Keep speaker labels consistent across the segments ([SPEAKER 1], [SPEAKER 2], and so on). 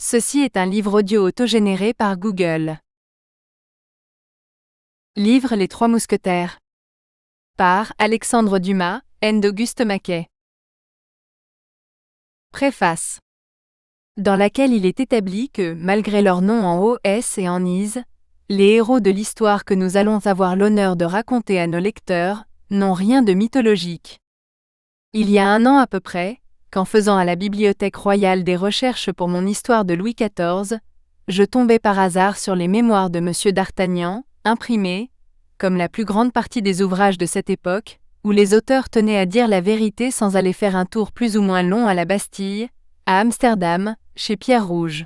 [SPEAKER 1] Ceci est un livre audio autogénéré par Google. Livre Les Trois Mousquetaires. Par Alexandre Dumas, N. d'Auguste Maquet. Préface. Dans laquelle il est établi que, malgré leurs noms en OS et en IS, les héros de l'histoire que nous allons avoir l'honneur de raconter à nos lecteurs n'ont rien de mythologique. Il y a un an à peu près, qu'en faisant à la Bibliothèque royale des recherches pour mon histoire de Louis XIV, je tombai par hasard sur les mémoires de M. d'Artagnan, imprimés, comme la plus grande partie des ouvrages de cette époque, où les auteurs tenaient à dire la vérité sans aller faire un tour plus ou moins long à la Bastille, à Amsterdam, chez Pierre Rouge.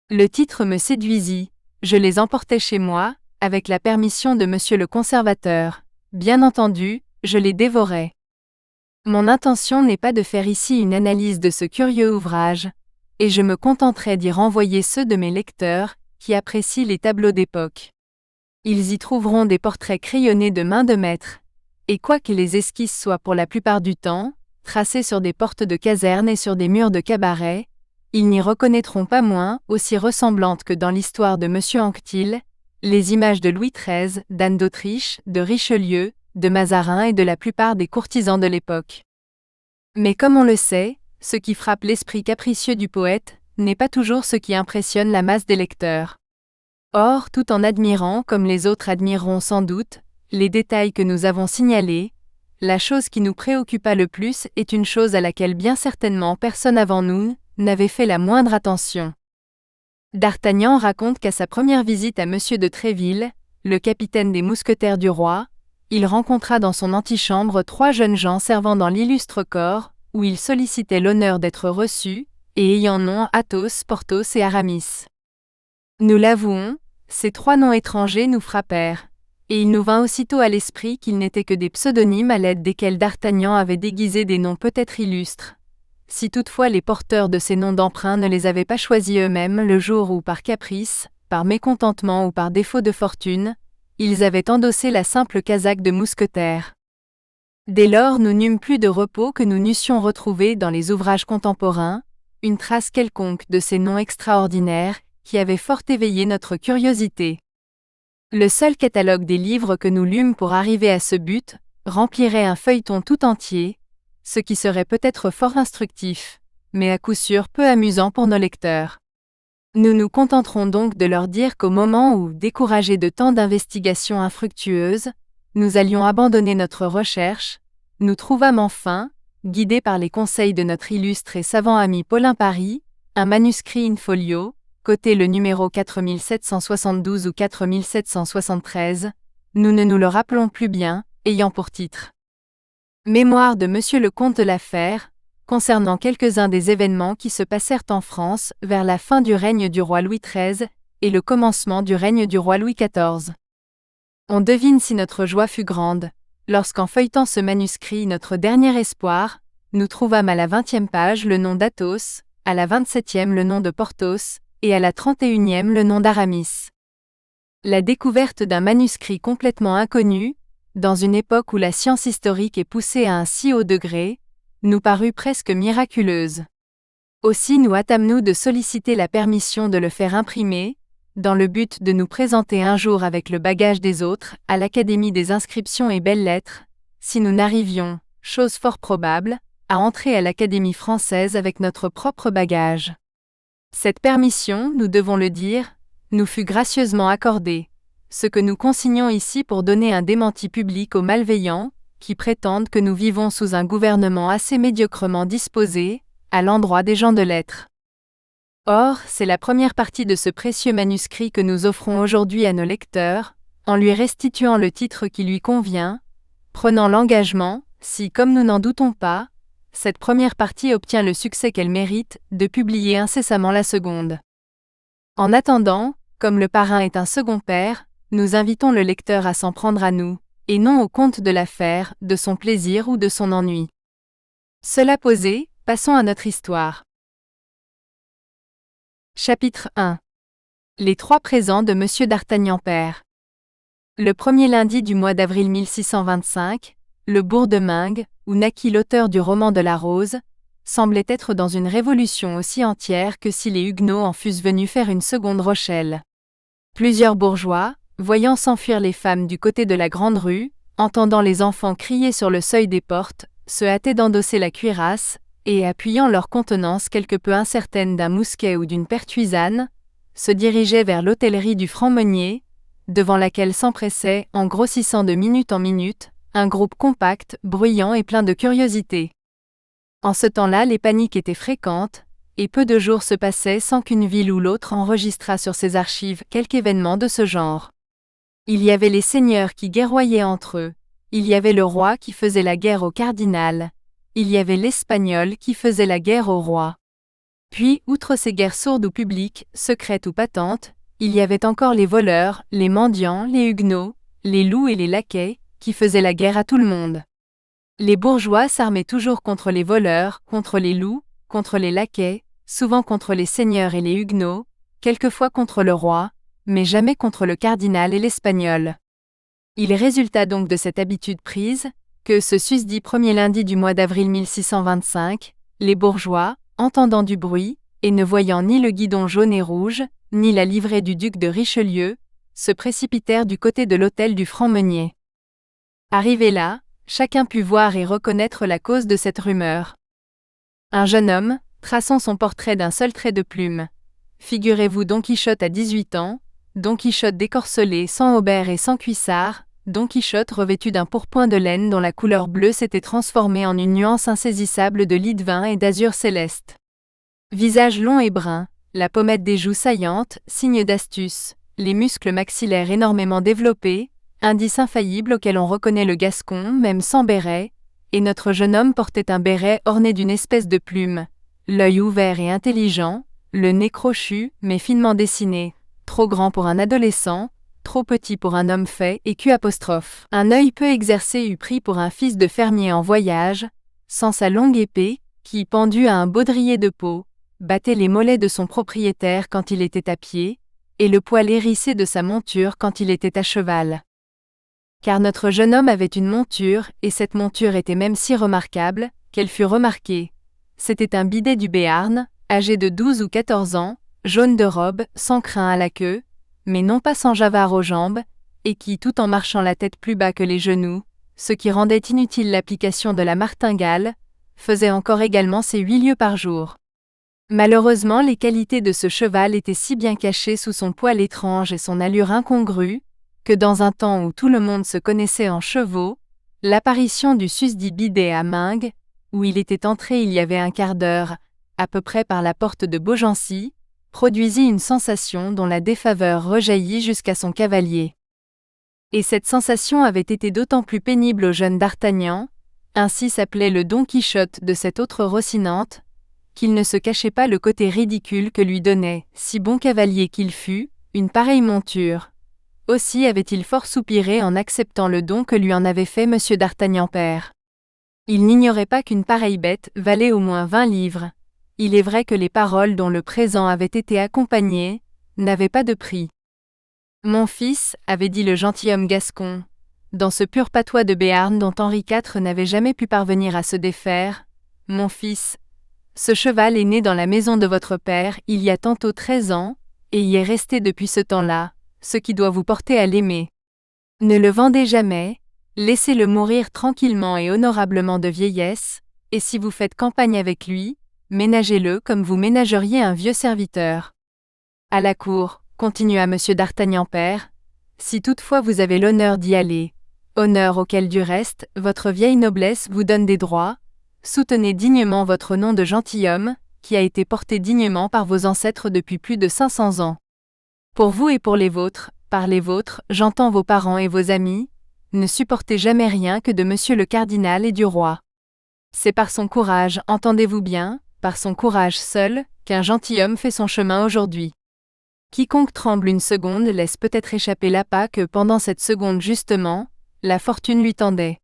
[SPEAKER 1] Le titre me séduisit, je les emportai chez moi, avec la permission de M. le conservateur. Bien entendu, je les dévorai. Mon intention n'est pas de faire ici une analyse de ce curieux ouvrage, et je me contenterai d'y renvoyer ceux de mes lecteurs, qui apprécient les tableaux d'époque. Ils y trouveront des portraits crayonnés de main de maître, et quoique les esquisses soient pour la plupart du temps, tracées sur des portes de casernes et sur des murs de cabaret, ils n'y reconnaîtront pas moins, aussi ressemblantes que dans l'histoire de M. Anquetil, les images de Louis XIII, d'Anne d'Autriche, de Richelieu, de Mazarin et de la plupart des courtisans de l'époque. Mais comme on le sait, ce qui frappe l'esprit capricieux du poète n'est pas toujours ce qui impressionne la masse des lecteurs. Or, tout en admirant, comme les autres admireront sans doute, les détails que nous avons signalés, la chose qui nous préoccupa le plus est une chose à laquelle bien certainement personne avant nous n'avait fait la moindre attention. D'Artagnan raconte qu'à sa première visite à M. de Tréville, le capitaine des mousquetaires du roi, il rencontra dans son antichambre 3 jeunes gens servant dans l'illustre corps, où il sollicitait l'honneur d'être reçus, et ayant nom Athos, Porthos et Aramis. Nous l'avouons, ces 3 noms étrangers nous frappèrent, et il nous vint aussitôt à l'esprit qu'ils n'étaient que des pseudonymes à l'aide desquels d'Artagnan avait déguisé des noms peut-être illustres, si toutefois les porteurs de ces noms d'emprunt ne les avaient pas choisis eux-mêmes le jour où par caprice, par mécontentement ou par défaut de fortune, ils avaient endossé la simple casaque de mousquetaire. Dès lors nous n'eûmes plus de repos que nous n'eussions retrouvé dans les ouvrages contemporains, une trace quelconque de ces noms extraordinaires, qui avaient fort éveillé notre curiosité. Le seul catalogue des livres que nous lûmes pour arriver à ce but, remplirait un feuilleton tout entier, ce qui serait peut-être fort instructif, mais à coup sûr peu amusant pour nos lecteurs. Nous nous contenterons donc de leur dire qu'au moment où, découragés de tant d'investigations infructueuses, nous allions abandonner notre recherche, nous trouvâmes enfin, guidés par les conseils de notre illustre et savant ami Paulin Paris, un manuscrit in folio, coté le numéro 4772 ou 4773, nous ne nous le rappelons plus bien, ayant pour titre « Mémoire de Monsieur le Comte de la Fère », concernant quelques-uns des événements qui se passèrent en France vers la fin du règne du roi Louis XIII et le commencement du règne du roi Louis XIV. On devine si notre joie fut grande, lorsqu'en feuilletant ce manuscrit notre dernier espoir, nous trouvâmes à la 20e page le nom d'Athos, à la 27e le nom de Porthos, et à la 31e le nom d'Aramis. La découverte d'un manuscrit complètement inconnu, dans une époque où la science historique est poussée à un si haut degré, nous parut presque miraculeuse. Aussi nous hâtâmes-nous de solliciter la permission de le faire imprimer, dans le but de nous présenter un jour avec le bagage des autres à l'Académie des inscriptions et belles-lettres, si nous n'arrivions, chose fort probable, à entrer à l'Académie française avec notre propre bagage. Cette permission, nous devons le dire, nous fut gracieusement accordée, ce que nous consignons ici pour donner un démenti public aux malveillants, qui prétendent que nous vivons sous un gouvernement assez médiocrement disposé, à l'endroit des gens de lettres. Or, c'est la première partie de ce précieux manuscrit que nous offrons aujourd'hui à nos lecteurs, en lui restituant le titre qui lui convient, prenant l'engagement, si comme nous n'en doutons pas, cette première partie obtient le succès qu'elle mérite, de publier incessamment la seconde. En attendant, comme le parrain est un second père, nous invitons le lecteur à s'en prendre à nous, et non au compte de l'affaire, de son plaisir ou de son ennui. Cela posé, passons à notre histoire. Chapitre 1. Les 3 présents de M. d'Artagnan père. Le premier lundi du mois d'avril 1625, le bourg de Meung, où naquit l'auteur du roman de la Rose, semblait être dans une révolution aussi entière que si les Huguenots en fussent venus faire une seconde Rochelle. Plusieurs bourgeois, voyant s'enfuir les femmes du côté de la grande rue, entendant les enfants crier sur le seuil des portes, se hâtaient d'endosser la cuirasse, et appuyant leur contenance quelque peu incertaine d'un mousquet ou d'une pertuisane, se dirigeaient vers l'hôtellerie du Franc-Meunier, devant laquelle s'empressait, en grossissant de minute en minute, un groupe compact, bruyant et plein de curiosité. En ce temps-là, les paniques étaient fréquentes, et peu de jours se passaient sans qu'une ville ou l'autre enregistrât sur ses archives quelque événement de ce genre. Il y avait les seigneurs qui guerroyaient entre eux, il y avait le roi qui faisait la guerre au cardinal, il y avait l'Espagnol qui faisait la guerre au roi. Puis, outre ces guerres sourdes ou publiques, secrètes ou patentes, il y avait encore les voleurs, les mendiants, les huguenots, les loups et les laquais, qui faisaient la guerre à tout le monde. Les bourgeois s'armaient toujours contre les voleurs, contre les loups, contre les laquais, souvent contre les seigneurs et les huguenots, quelquefois contre le roi, mais jamais contre le cardinal et l'Espagnol. Il résulta donc de cette habitude prise, que ce susdit premier lundi du mois d'avril 1625, les bourgeois, entendant du bruit, et ne voyant ni le guidon jaune et rouge, ni la livrée du duc de Richelieu, se précipitèrent du côté de l'hôtel du Franc-Meunier. Arrivé là, chacun put voir et reconnaître la cause de cette rumeur. Un jeune homme, traçant son portrait d'un seul trait de plume. Figurez-vous Don Quichotte à 18 ans, Don Quichotte décorcelé, sans haubert et sans cuissard, Don Quichotte revêtu d'un pourpoint de laine dont la couleur bleue s'était transformée en une nuance insaisissable de lit de vin et d'azur céleste. Visage long et brun, la pommette des joues saillante, signe d'astuce, les muscles maxillaires énormément développés, indice infaillible auquel on reconnaît le Gascon même sans béret, et notre jeune homme portait un béret orné d'une espèce de plume, l'œil ouvert et intelligent, le nez crochu mais finement dessiné, trop grand pour un adolescent, trop petit pour un homme fait et Q'. Un œil peu exercé eût pris pour un fils de fermier en voyage, sans sa longue épée, qui, pendue à un baudrier de peau, battait les mollets de son propriétaire quand il était à pied, et le poil hérissé de sa monture quand il était à cheval. Car notre jeune homme avait une monture, et cette monture était même si remarquable, qu'elle fut remarquée. C'était un bidet du Béarn, âgé de 12 ou 14 ans, jaune de robe, sans crin à la queue, mais non pas sans javard aux jambes, et qui, tout en marchant la tête plus bas que les genoux, ce qui rendait inutile l'application de la martingale, faisait encore également ses 8 lieues par jour. Malheureusement, les qualités de ce cheval étaient si bien cachées sous son poil étrange et son allure incongrue, que dans un temps où tout le monde se connaissait en chevaux, l'apparition du susdit bidet à Meung, où il était entré il y avait un quart d'heure, à peu près par la porte de Beaugency, produisit une sensation dont la défaveur rejaillit jusqu'à son cavalier. Et cette sensation avait été d'autant plus pénible au jeune d'Artagnan, ainsi s'appelait le Don Quichotte de cette autre Rocinante, qu'il ne se cachait pas le côté ridicule que lui donnait, si bon cavalier qu'il fût, une pareille monture. Aussi avait-il fort soupiré en acceptant le don que lui en avait fait Monsieur d'Artagnan père. Il n'ignorait pas qu'une pareille bête valait au moins 20 livres. Il est vrai que les paroles dont le présent avait été accompagné n'avaient pas de prix. « Mon fils, avait dit le gentilhomme gascon, dans ce pur patois de Béarn dont Henri IV n'avait jamais pu parvenir à se défaire, mon fils, ce cheval est né dans la maison de votre père il y a tantôt 13 ans, et y est resté depuis ce temps-là, ce qui doit vous porter à l'aimer. Ne le vendez jamais, laissez-le mourir tranquillement et honorablement de vieillesse, et si vous faites campagne avec lui, ménagez-le comme vous ménageriez un vieux serviteur. À la cour, continua Monsieur d'Artagnan père, si toutefois vous avez l'honneur d'y aller, honneur auquel du reste, votre vieille noblesse vous donne des droits, soutenez dignement votre nom de gentilhomme, qui a été porté dignement par vos ancêtres depuis plus de 500 ans. Pour vous et pour les vôtres, par les vôtres, j'entends vos parents et vos amis, ne supportez jamais rien que de Monsieur le cardinal et du roi. C'est par son courage, entendez-vous bien, par son courage seul, qu'un gentilhomme fait son chemin aujourd'hui. Quiconque tremble une seconde laisse peut-être échapper l'appât que pendant cette seconde justement, la fortune lui tendait.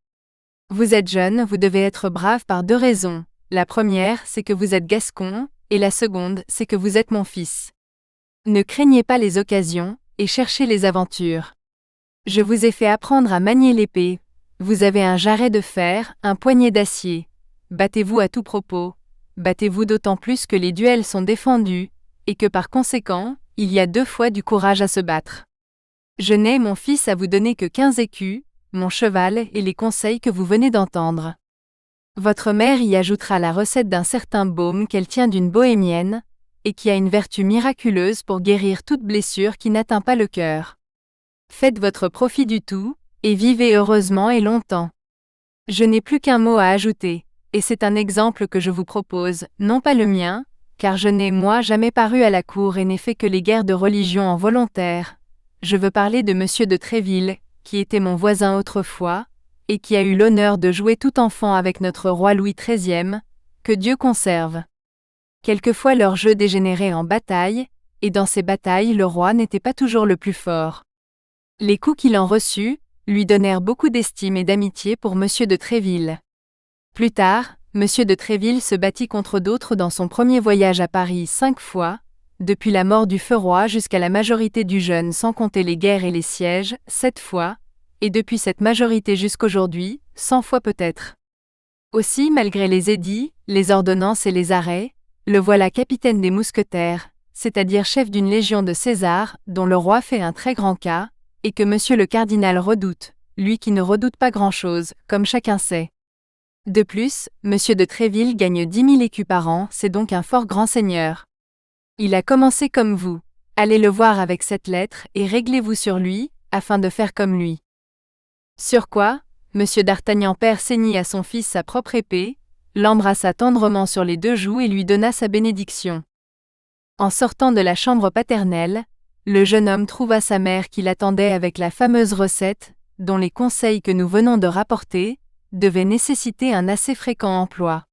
[SPEAKER 1] Vous êtes jeune, vous devez être brave par 2 raisons. La première, c'est que vous êtes gascon, et la seconde, c'est que vous êtes mon fils. Ne craignez pas les occasions, et cherchez les aventures. Je vous ai fait apprendre à manier l'épée. Vous avez un jarret de fer, un poignet d'acier. Battez-vous à tout propos. battez-vous d'autant plus que les duels sont défendus, et que par conséquent, il y a 2 fois du courage à se battre. Je n'ai, mon fils, à vous donner que 15 écus, mon cheval et les conseils que vous venez d'entendre. Votre mère y ajoutera la recette d'un certain baume qu'elle tient d'une bohémienne, et qui a une vertu miraculeuse pour guérir toute blessure qui n'atteint pas le cœur. Faites votre profit du tout, et vivez heureusement et longtemps. Je n'ai plus qu'un mot à ajouter, et c'est un exemple que je vous propose, non pas le mien, car je n'ai moi jamais paru à la cour et n'ai fait que les guerres de religion en volontaire. Je veux parler de Monsieur de Tréville, qui était mon voisin autrefois, et qui a eu l'honneur de jouer tout enfant avec notre roi Louis XIII, que Dieu conserve. Quelquefois leur jeu dégénérait en bataille, et dans ces batailles le roi n'était pas toujours le plus fort. Les coups qu'il en reçut, lui donnèrent beaucoup d'estime et d'amitié pour Monsieur de Tréville. Plus tard, Monsieur de Tréville se battit contre d'autres dans son premier voyage à Paris 5 fois, depuis la mort du feu roi jusqu'à la majorité du jeune sans compter les guerres et les sièges, 7 fois, et depuis cette majorité jusqu'aujourd'hui, 100 fois peut-être. Aussi, malgré les édits, les ordonnances et les arrêts, le voilà capitaine des mousquetaires, c'est-à-dire chef d'une légion de César, dont le roi fait un très grand cas, et que monsieur le cardinal redoute, lui qui ne redoute pas grand-chose, comme chacun sait. De plus, monsieur de Tréville gagne 10 000 écus par an, c'est donc un fort grand seigneur. Il a commencé comme vous. Allez le voir avec cette lettre et réglez-vous sur lui, afin de faire comme lui. Sur quoi, monsieur d'Artagnan père ceignit à son fils sa propre épée, l'embrassa tendrement sur les 2 joues et lui donna sa bénédiction. En sortant de la chambre paternelle, le jeune homme trouva sa mère qui l'attendait avec la fameuse recette, dont les conseils que nous venons de rapporter, devaient nécessiter un assez fréquent emploi.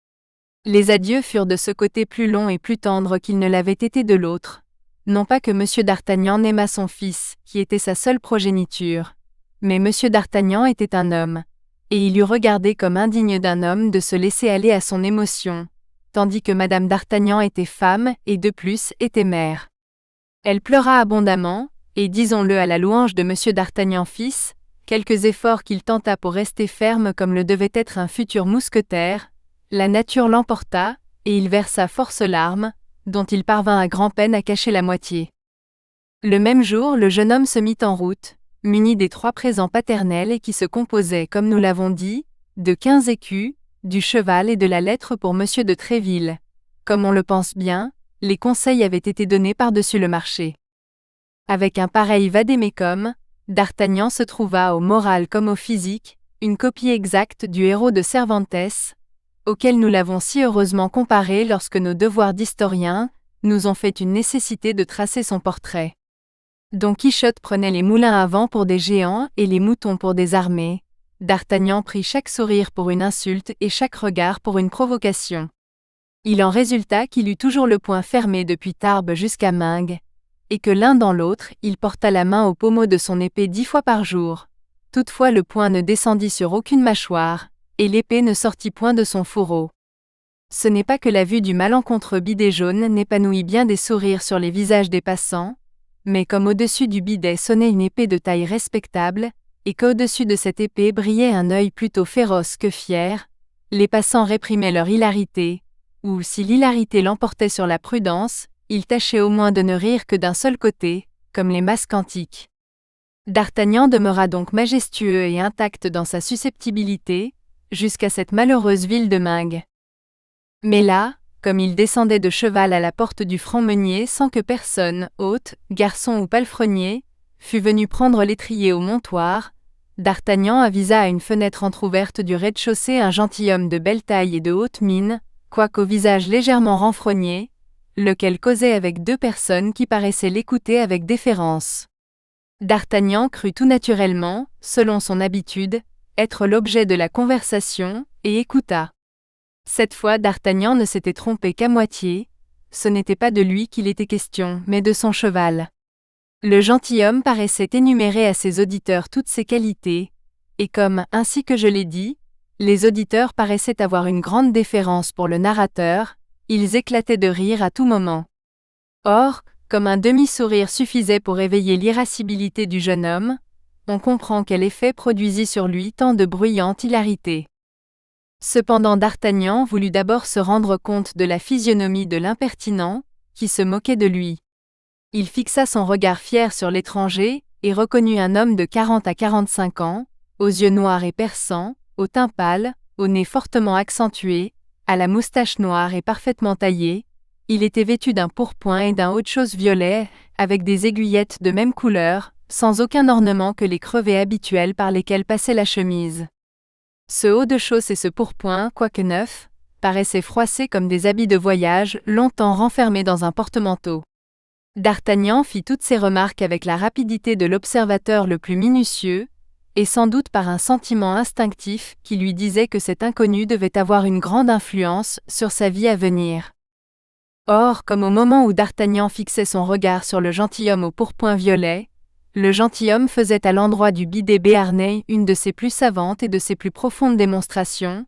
[SPEAKER 1] Les adieux furent de ce côté plus longs et plus tendres qu'ils ne l'avaient été de l'autre. Non pas que monsieur d'Artagnan n'aimât son fils, qui était sa seule progéniture, mais monsieur d'Artagnan était un homme, et il eût regardé comme indigne d'un homme de se laisser aller à son émotion, tandis que madame d'Artagnan était femme et de plus était mère. Elle pleura abondamment, et disons-le à la louange de monsieur d'Artagnan fils, quelques efforts qu'il tenta pour rester ferme comme le devait être un futur mousquetaire, la nature l'emporta, et il versa force larmes, dont il parvint à grand-peine à cacher la moitié. Le même jour, le jeune homme se mit en route, muni des 3 présents paternels et qui se composaient, comme nous l'avons dit, de 15 écus, du cheval et de la lettre pour monsieur de Tréville. Comme on le pense bien, les conseils avaient été donnés par-dessus le marché. Avec un pareil vade-mecum, d'Artagnan se trouva au moral comme au physique, une copie exacte du héros de Cervantes, auquel nous l'avons si heureusement comparé lorsque nos devoirs d'historien nous ont fait une nécessité de tracer son portrait. Don Quichotte prenait les moulins à vent pour des géants et les moutons pour des armées. D'Artagnan prit chaque sourire pour une insulte et chaque regard pour une provocation. Il en résulta qu'il eut toujours le poing fermé depuis Tarbes jusqu'à Meung, et que l'un dans l'autre, il porta la main au pommeau de son épée 10 fois par jour. Toutefois le poing ne descendit sur aucune mâchoire, et l'épée ne sortit point de son fourreau. Ce n'est pas que la vue du malencontreux bidet jaune n'épanouit bien des sourires sur les visages des passants, mais comme au-dessus du bidet sonnait une épée de taille respectable, et qu'au-dessus de cette épée brillait un œil plutôt féroce que fier, les passants réprimaient leur hilarité, ou si l'hilarité l'emportait sur la prudence, ils tâchaient au moins de ne rire que d'un seul côté, comme les masques antiques. D'Artagnan demeura donc majestueux et intact dans sa susceptibilité, jusqu'à cette malheureuse ville de Meung. Mais là, comme il descendait de cheval à la porte du franc-meunier sans que personne, hôte, garçon ou palefrenier, fût venu prendre l'étrier au montoir, d'Artagnan avisa à une fenêtre entr'ouverte du rez-de-chaussée un gentilhomme de belle taille et de haute mine, quoiqu'au visage légèrement renfrogné, lequel causait avec 2 personnes qui paraissaient l'écouter avec déférence. D'Artagnan crut tout naturellement, selon son habitude, être l'objet de la conversation, et écouta. Cette fois d'Artagnan ne s'était trompé qu'à moitié, ce n'était pas de lui qu'il était question, mais de son cheval. Le gentilhomme paraissait énumérer à ses auditeurs toutes ses qualités, et comme, ainsi que je l'ai dit, les auditeurs paraissaient avoir une grande déférence pour le narrateur, ils éclataient de rire à tout moment. Or, comme un demi-sourire suffisait pour éveiller l'irascibilité du jeune homme, on comprend quel effet produisit sur lui tant de bruyante hilarité. Cependant d'Artagnan voulut d'abord se rendre compte de la physionomie de l'impertinent, qui se moquait de lui. Il fixa son regard fier sur l'étranger, et reconnut un homme de 40 à 45 ans, aux yeux noirs et perçants, au teint pâle, au nez fortement accentué, à la moustache noire et parfaitement taillée. Il était vêtu d'un pourpoint et d'un haut-de-chausses violet, avec des aiguillettes de même couleur, sans aucun ornement que les crevés habituels par lesquels passait la chemise. Ce haut-de-chausses et ce pourpoint, quoique neufs, paraissaient froissés comme des habits de voyage, longtemps renfermés dans un porte-manteau. D'Artagnan fit toutes ces remarques avec la rapidité de l'observateur le plus minutieux, et sans doute par un sentiment instinctif qui lui disait que cet inconnu devait avoir une grande influence sur sa vie à venir. Or, comme au moment où D'Artagnan fixait son regard sur le gentilhomme au pourpoint violet, le gentilhomme faisait à l'endroit du bidet béarnais une de ses plus savantes et de ses plus profondes démonstrations,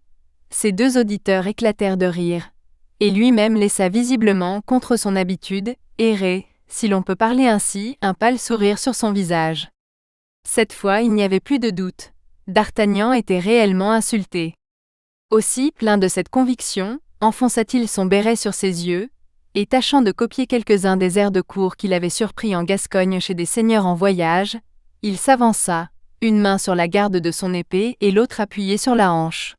[SPEAKER 1] ses deux auditeurs éclatèrent de rire, et lui-même laissa visiblement, contre son habitude, errer, si l'on peut parler ainsi, un pâle sourire sur son visage. Cette fois il n'y avait plus de doute, D'Artagnan était réellement insulté. Aussi, plein de cette conviction, enfonça-t-il son béret sur ses yeux, et tâchant de copier quelques-uns des airs de cour qu'il avait surpris en Gascogne chez des seigneurs en voyage, il s'avança, une main sur la garde de son épée et l'autre appuyée sur la hanche.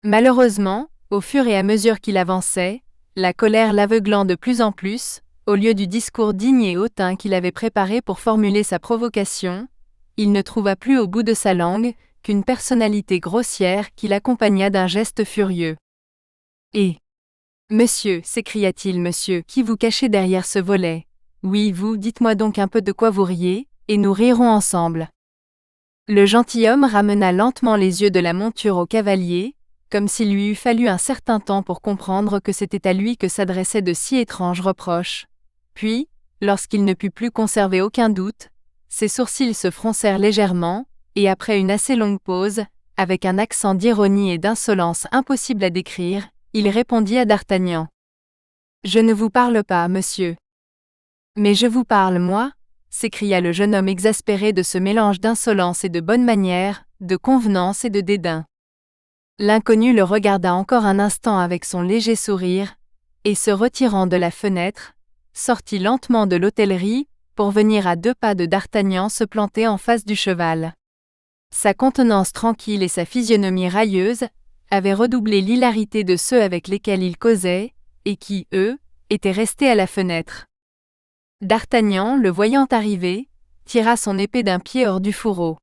[SPEAKER 1] Malheureusement, au fur et à mesure qu'il avançait, la colère l'aveuglant de plus en plus, au lieu du discours digne et hautain qu'il avait préparé pour formuler sa provocation, il ne trouva plus au bout de sa langue qu'une personnalité grossière qui l'accompagna d'un geste furieux. « Et monsieur, s'écria-t-il, monsieur, qui vous cachez derrière ce volet? Oui, vous, dites-moi donc un peu de quoi vous riez, et nous rirons ensemble. » Le gentilhomme ramena lentement les yeux de la monture au cavalier, comme s'il lui eût fallu un certain temps pour comprendre que c'était à lui que s'adressaient de si étranges reproches. Puis, lorsqu'il ne put plus conserver aucun doute, ses sourcils se froncèrent légèrement, et après une assez longue pause, avec un accent d'ironie et d'insolence impossible à décrire, il répondit à D'Artagnan. « Je ne vous parle pas, monsieur. »« Mais je vous parle, moi » s'écria le jeune homme exaspéré de ce mélange d'insolence et de bonne manière, de convenance et de dédain. L'inconnu le regarda encore un instant avec son léger sourire, et se retirant de la fenêtre, sortit lentement de l'hôtellerie, pour venir à 2 pas de D'Artagnan se planter en face du cheval. Sa contenance tranquille et sa physionomie railleuse avaient redoublé l'hilarité de ceux avec lesquels il causait, et qui, eux, étaient restés à la fenêtre. D'Artagnan, le voyant arriver, tira son épée d'un pied hors du fourreau.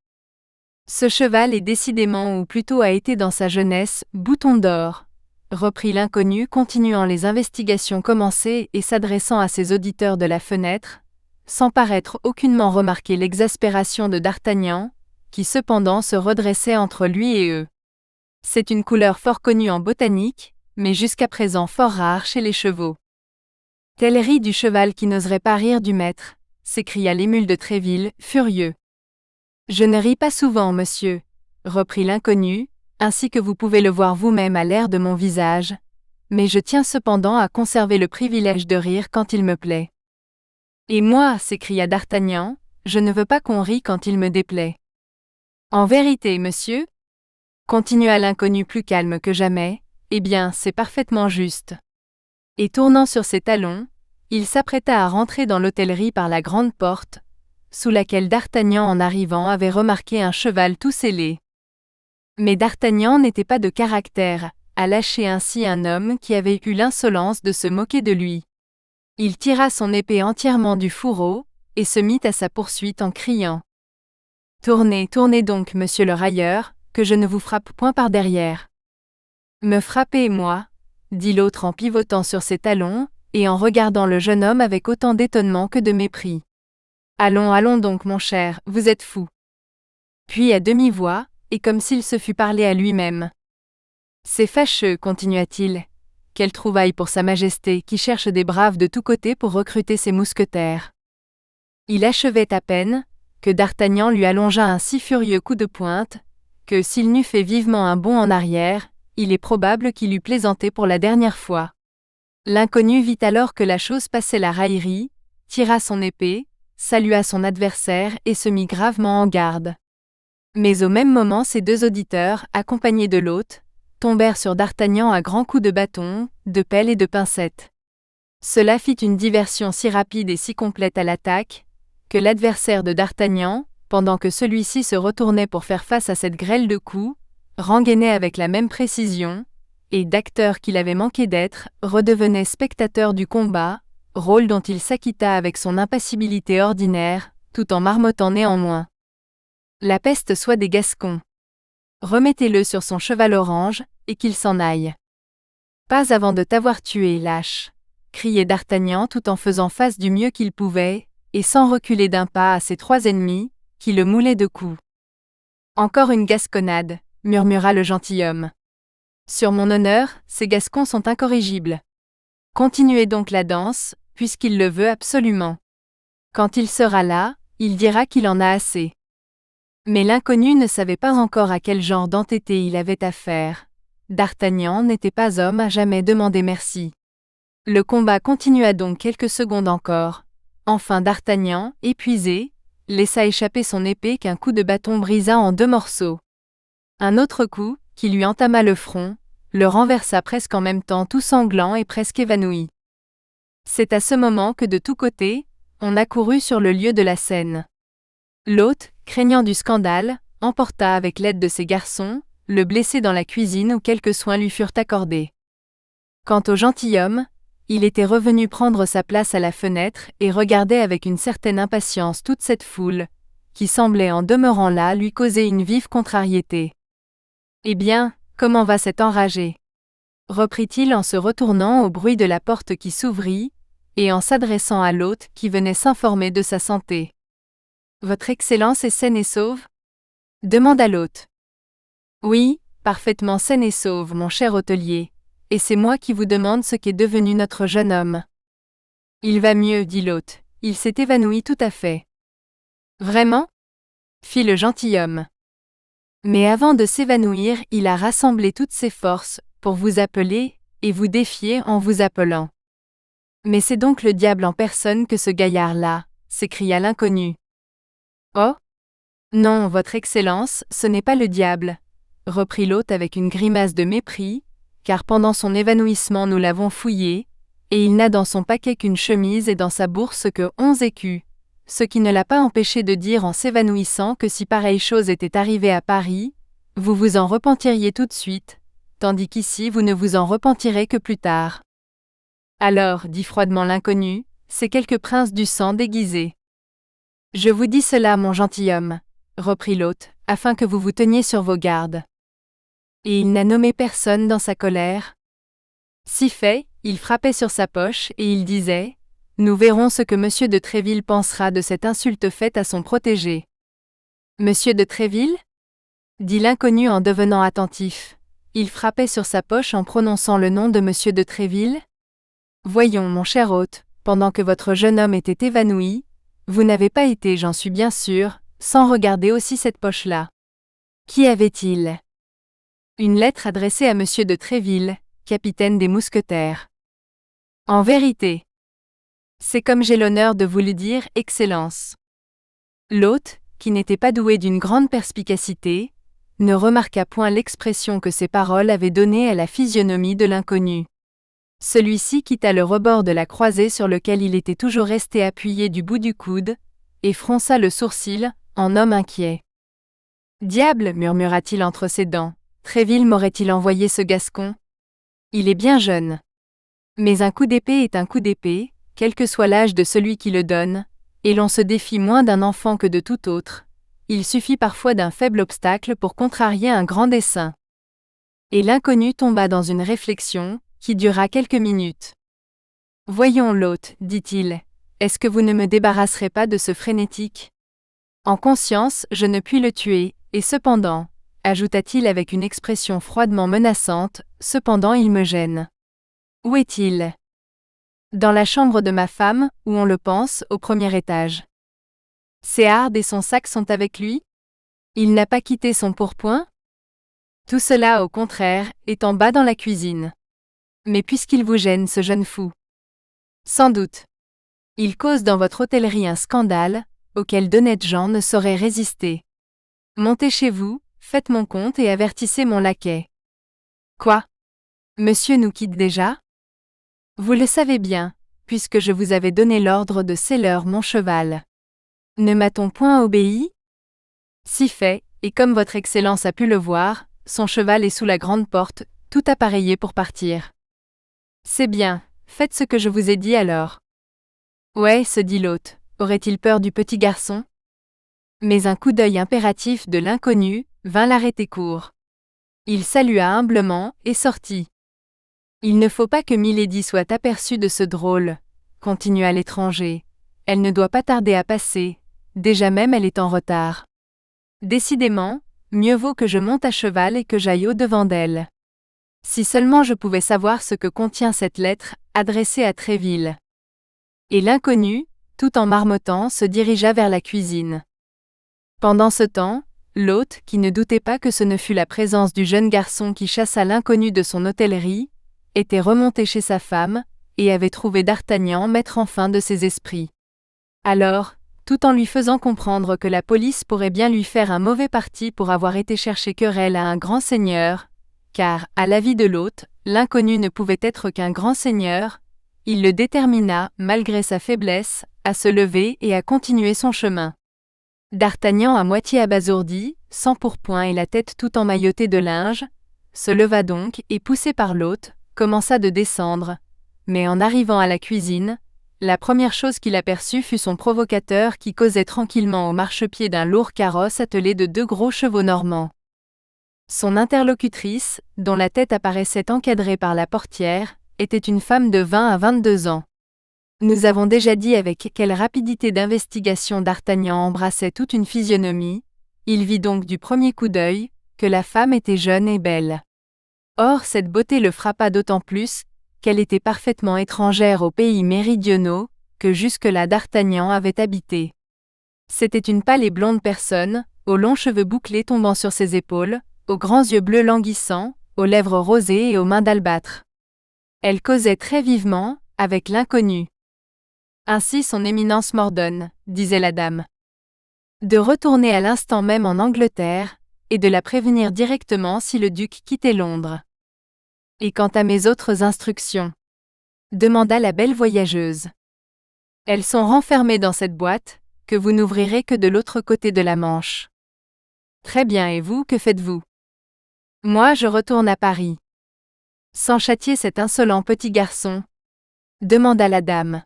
[SPEAKER 1] Ce cheval est décidément, ou plutôt a été dans sa jeunesse, bouton d'or, reprit l'inconnu continuant les investigations commencées et s'adressant à ses auditeurs de la fenêtre, sans paraître aucunement remarquer l'exaspération de D'Artagnan, qui cependant se redressait entre lui et eux. C'est une couleur fort connue en botanique, mais jusqu'à présent fort rare chez les chevaux. Tel rit du cheval qui n'oserait pas rire du maître, s'écria l'émule de Tréville, furieux. Je ne ris pas souvent, monsieur, reprit l'inconnu, ainsi que vous pouvez le voir vous-même à l'air de mon visage, mais je tiens cependant à conserver le privilège de rire quand il me plaît. Et moi, s'écria D'Artagnan, je ne veux pas qu'on rie quand il me déplaît. En vérité, monsieur, continua l'inconnu plus calme que jamais, eh bien, c'est parfaitement juste. Et tournant sur ses talons, il s'apprêta à rentrer dans l'hôtellerie par la grande porte, sous laquelle D'Artagnan en arrivant avait remarqué un cheval tout sellé. Mais D'Artagnan n'était pas de caractère à lâcher ainsi un homme qui avait eu l'insolence de se moquer de lui. Il tira son épée entièrement du fourreau, et se mit à sa poursuite en criant. « Tournez, tournez donc, monsieur le railleur, que je ne vous frappe point par derrière. »« Me frapper, moi » dit l'autre en pivotant sur ses talons, et en regardant le jeune homme avec autant d'étonnement que de mépris. « Allons, allons donc, mon cher, vous êtes fou. » Puis à demi-voix, et comme s'il se fût parlé à lui-même. « C'est fâcheux, continua-t-il. Quelle trouvaille pour sa majesté qui cherche des braves de tous côtés pour recruter ses mousquetaires. » Il achevait à peine, que D'Artagnan lui allongea un si furieux coup de pointe, que s'il n'eût fait vivement un bond en arrière, il est probable qu'il eût plaisanté pour la dernière fois. L'inconnu vit alors que la chose passait la raillerie, tira son épée, salua son adversaire et se mit gravement en garde. Mais au même moment ses 2 auditeurs, accompagnés de l'hôte, tombèrent sur D'Artagnan à grands coups de bâton, de pelle et de pincette. Cela fit une diversion si rapide et si complète à l'attaque, que l'adversaire de D'Artagnan, pendant que celui-ci se retournait pour faire face à cette grêle de coups, rengainait avec la même précision, et d'acteur qu'il avait manqué d'être, redevenait spectateur du combat, rôle dont il s'acquitta avec son impassibilité ordinaire, tout en marmottant néanmoins. La peste soit des Gascons. Remettez-le sur son cheval orange, et qu'il s'en aille. Pas avant de t'avoir tué, lâche, criait D'Artagnan tout en faisant face du mieux qu'il pouvait, et sans reculer d'un pas à ses 3 ennemis, qui le moulaient de coups. Encore une gasconnade, murmura le gentilhomme. Sur mon honneur, ces Gascons sont incorrigibles. Continuez donc la danse, puisqu'il le veut absolument. Quand il sera là, il dira qu'il en a assez. Mais l'inconnu ne savait pas encore à quel genre d'entêté il avait affaire. D'Artagnan n'était pas homme à jamais demander merci. Le combat continua donc quelques secondes encore. Enfin D'Artagnan, épuisé, laissa échapper son épée qu'un coup de bâton brisa en 2 morceaux. Un autre coup, qui lui entama le front, le renversa presque en même temps tout sanglant et presque évanoui. C'est à ce moment que de tous côtés, on accourut sur le lieu de la scène. L'hôte, craignant du scandale, emporta avec l'aide de ses garçons, le blessé dans la cuisine où quelques soins lui furent accordés. Quant au gentilhomme, il était revenu prendre sa place à la fenêtre et regardait avec une certaine impatience toute cette foule, qui semblait en demeurant là lui causer une vive contrariété. « Eh bien, comment va cet enragé » reprit-il en se retournant au bruit de la porte qui s'ouvrit, et en s'adressant à l'hôte qui venait s'informer de sa santé. « Votre Excellence est saine et sauve » demanda l'hôte. « Oui, parfaitement saine et sauve, mon cher hôtelier, et c'est moi qui vous demande ce qu'est devenu notre jeune homme. »« Il va mieux, dit l'hôte, il s'est évanoui tout à fait. »« Vraiment » fit le gentilhomme. « Mais avant de s'évanouir, il a rassemblé toutes ses forces, pour vous appeler, et vous défier en vous appelant. »« Mais c'est donc le diable en personne que ce gaillard-là, » s'écria l'inconnu. « Oh ! Non, votre Excellence, ce n'est pas le diable, » reprit l'hôte avec une grimace de mépris, car pendant son évanouissement nous l'avons fouillé, et il n'a dans son paquet qu'une chemise et dans sa bourse que 11 écus, ce qui ne l'a pas empêché de dire en s'évanouissant que si pareille chose était arrivée à Paris, vous vous en repentiriez tout de suite, tandis qu'ici vous ne vous en repentirez que plus tard. Alors, dit froidement l'inconnu, c'est quelque prince du sang déguisé. Je vous dis cela, mon gentilhomme, reprit l'hôte, afin que vous vous teniez sur vos gardes. Et il n'a nommé personne dans sa colère. Si fait, il frappait sur sa poche et il disait « Nous verrons ce que Monsieur de Tréville pensera de cette insulte faite à son protégé. »« Monsieur de Tréville » dit l'inconnu en devenant attentif. Il frappait sur sa poche en prononçant le nom de Monsieur de Tréville. « Voyons, mon cher hôte, pendant que votre jeune homme était évanoui, vous n'avez pas été, j'en suis bien sûr, sans regarder aussi cette poche-là. Qui avait-il ? Une lettre adressée à Monsieur de Tréville, capitaine des mousquetaires. En vérité. C'est comme j'ai l'honneur de vous le dire, Excellence. L'hôte, qui n'était pas doué d'une grande perspicacité, ne remarqua point l'expression que ces paroles avaient donnée à la physionomie de l'inconnu. Celui-ci quitta le rebord de la croisée sur lequel il était toujours resté appuyé du bout du coude, et fronça le sourcil, en homme inquiet. « Diable, murmura-t-il entre ses dents, Tréville m'aurait-il envoyé ce Gascon ? Il est bien jeune. Mais un coup d'épée est un coup d'épée, quel que soit l'âge de celui qui le donne, et l'on se défie moins d'un enfant que de tout autre. Il suffit parfois d'un faible obstacle pour contrarier un grand dessein. » Et l'inconnu tomba dans une réflexion, qui dura quelques minutes. « Voyons l'hôte, dit-il, est-ce que vous ne me débarrasserez pas de ce frénétique ? En conscience, je ne puis le tuer, et cependant, ajouta-t-il avec une expression froidement menaçante, cependant il me gêne. Où est-il ? Dans la chambre de ma femme, où on le pense, au premier étage. Ses hardes et son sac sont avec lui ? Il n'a pas quitté son pourpoint ? Tout cela, au contraire, est en bas dans la cuisine. Mais puisqu'il vous gêne, ce jeune fou. Sans doute. Il cause dans votre hôtellerie un scandale, auquel d'honnêtes gens ne sauraient résister. Montez chez vous, faites mon compte et avertissez mon laquais. Quoi? Monsieur nous quitte déjà? Vous le savez bien, puisque je vous avais donné l'ordre de seller mon cheval. Ne m'a-t-on point obéi? Si fait, et comme votre Excellence a pu le voir, son cheval est sous la grande porte, tout appareillé pour partir. C'est bien, faites ce que je vous ai dit alors. Ouais, se dit l'hôte, aurait-il peur du petit garçon? Mais un coup d'œil impératif de l'inconnu vint l'arrêter court. Il salua humblement et sortit. Il ne faut pas que Milady soit aperçue de ce drôle, continua l'étranger. Elle ne doit pas tarder à passer, déjà même elle est en retard. Décidément, mieux vaut que je monte à cheval et que j'aille au-devant d'elle. Si seulement je pouvais savoir ce que contient cette lettre, adressée à Tréville. Et l'inconnu, tout en marmottant, se dirigea vers la cuisine. Pendant ce temps, l'hôte, qui ne doutait pas que ce ne fût la présence du jeune garçon qui chassa l'inconnu de son hôtellerie, était remonté chez sa femme, et avait trouvé d'Artagnan maître enfin de ses esprits. Alors, tout en lui faisant comprendre que la police pourrait bien lui faire un mauvais parti pour avoir été chercher querelle à un grand seigneur, car, à l'avis de l'hôte, l'inconnu ne pouvait être qu'un grand seigneur, il le détermina, malgré sa faiblesse, à se lever et à continuer son chemin. D'Artagnan, à moitié abasourdi, sans pourpoint et la tête tout emmaillotée de linge, se leva donc et, poussé par l'hôte, commença de descendre, mais en arrivant à la cuisine, la première chose qu'il aperçut fut son provocateur qui causait tranquillement au marchepied d'un lourd carrosse attelé de 2 gros chevaux normands. Son interlocutrice, dont la tête apparaissait encadrée par la portière, était une femme de 20 à 22 ans. Nous avons déjà dit avec quelle rapidité d'investigation d'Artagnan embrassait toute une physionomie, il vit donc du premier coup d'œil, que la femme était jeune et belle. Or cette beauté le frappa d'autant plus, qu'elle était parfaitement étrangère aux pays méridionaux, que jusque-là d'Artagnan avait habité. C'était une pâle et blonde personne, aux longs cheveux bouclés tombant sur ses épaules, aux grands yeux bleus languissants, aux lèvres rosées et aux mains d'albâtre. Elle causait très vivement, avec l'inconnu. Ainsi son éminence m'ordonne, disait la dame, de retourner à l'instant même en Angleterre, et de la prévenir directement si le duc quittait Londres. Et quant à mes autres instructions? Demanda la belle voyageuse. Elles sont renfermées dans cette boîte, que vous n'ouvrirez que de l'autre côté de la Manche. Très bien, et vous, que faites-vous? Moi, je retourne à Paris. Sans châtier cet insolent petit garçon? Demanda la dame.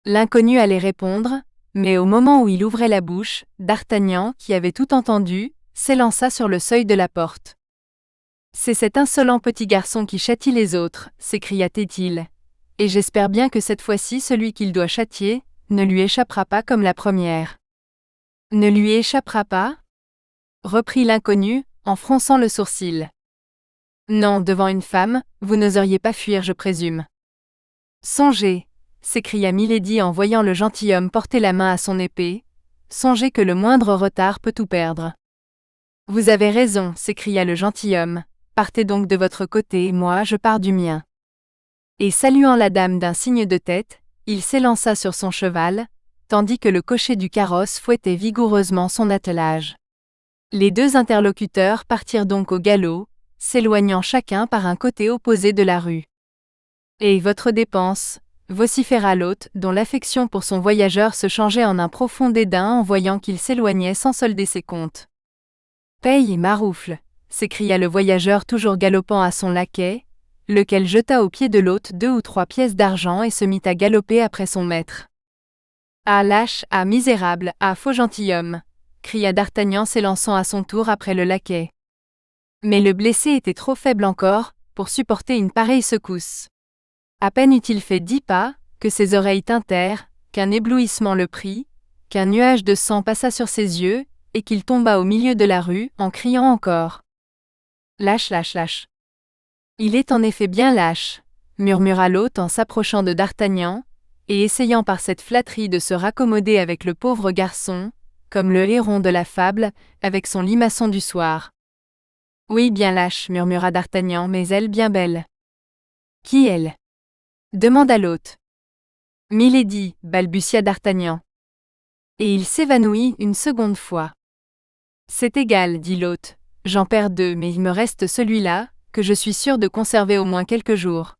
[SPEAKER 1] L'inconnu allait répondre, mais au moment où il ouvrait la bouche, d'Artagnan, qui avait tout entendu, s'élança sur le seuil de la porte. C'est cet insolent petit garçon qui châtie les autres, s'écria-t-il. Et j'espère bien que cette fois-ci celui qu'il doit châtier ne lui échappera pas comme la première. Ne lui échappera pas? Reprit l'inconnu, en fronçant le sourcil. Non, devant une femme, vous n'oseriez pas fuir, je présume. Songez, s'écria Milady en voyant le gentilhomme porter la main à son épée, songez que le moindre retard peut tout perdre. Vous avez raison, s'écria le gentilhomme, partez donc de votre côté et moi je pars du mien. Et saluant la dame d'un signe de tête, il s'élança sur son cheval, tandis que le cocher du carrosse fouettait vigoureusement son attelage. Les 2 interlocuteurs partirent donc au galop, s'éloignant chacun par un côté opposé de la rue. Et votre dépense, vociféra l'hôte, dont l'affection pour son voyageur se changeait en un profond dédain en voyant qu'il s'éloignait sans solder ses comptes. Paye, maroufle, s'écria le voyageur toujours galopant à son laquais, lequel jeta aux pieds de l'hôte 2 ou 3 pièces d'argent et se mit à galoper après son maître. Ah lâche, ah misérable, ah faux gentilhomme, cria d'Artagnan s'élançant à son tour après le laquais. Mais le blessé était trop faible encore pour supporter une pareille secousse. À peine eut-il fait 10 pas, que ses oreilles tintèrent, qu'un éblouissement le prit, qu'un nuage de sang passa sur ses yeux, et qu'il tomba au milieu de la rue, en criant encore. Lâche, lâche, lâche. Il est en effet bien lâche, murmura l'hôte en s'approchant de d'Artagnan, et essayant par cette flatterie de se raccommoder avec le pauvre garçon, comme le héron de la fable, avec son limaçon du soir. Oui, bien lâche, murmura d'Artagnan, mais elle bien belle. Qui elle? Demanda l'hôte. Milady, balbutia d'Artagnan. Et il s'évanouit une seconde fois. C'est égal, dit l'hôte, j'en perds 2, mais il me reste celui-là, que je suis sûr de conserver au moins quelques jours.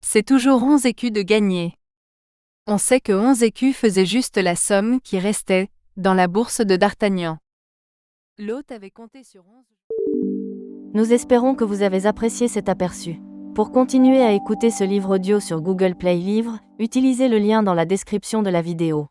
[SPEAKER 1] C'est toujours 11 écus de gagné. On sait que 11 écus faisaient juste la somme qui restait dans la bourse de D'Artagnan. L'hôte avait compté sur 11.
[SPEAKER 2] Nous espérons que vous avez apprécié cet aperçu. Pour continuer à écouter ce livre audio sur Google Play Livres, utilisez le lien dans la description de la vidéo.